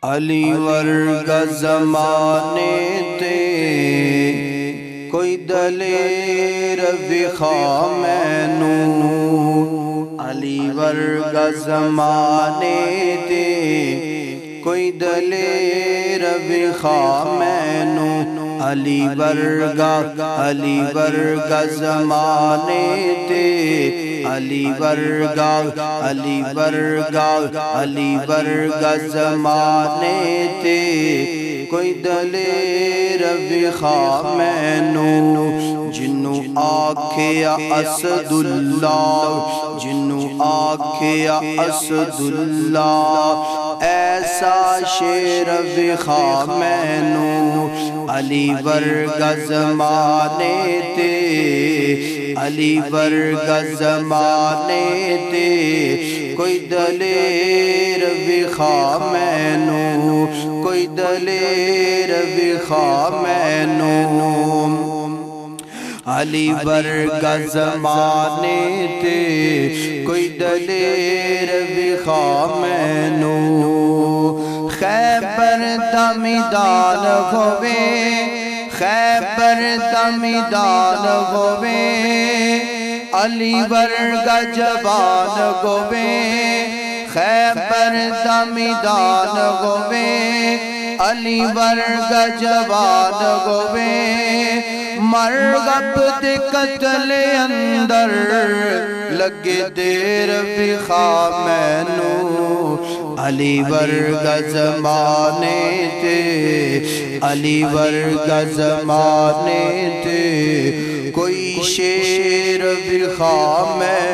علی ورگا زمانے تے کوئی دلیر وکھا مینوں، علی ورگا زمانے تے کوئی دلیر وکھا مینوں، علی ورگا زمانے تے علی ورگا زمانے تے کوئی دلیر وکھا مینوں، جنوں آکھیا اسد اللہ، جنوں آکھیا اسد اللہ، ایسا شیر وکھا مینوں، علی ورگا زمانے تے علی ورگا زمانے تے کوئی دلیر وکھا مینوں، کوئی دلیر وکھا مینوں، علی ورگا زمانے تے کوئی دلیر وکھا مینوں، خیبر دا میدان ہووے، خیبر دا میدان ہووے، علی ورگا جوان ہووے، خیبر دا میدان ہووے، علی ورگا جوان ہووے، مرغب دے قتل اندر لگے دیر وکھا مینوں، علی ورگا زمانے تے علی ورگا زمانے تے کوئی شیر وکھا مینوں۔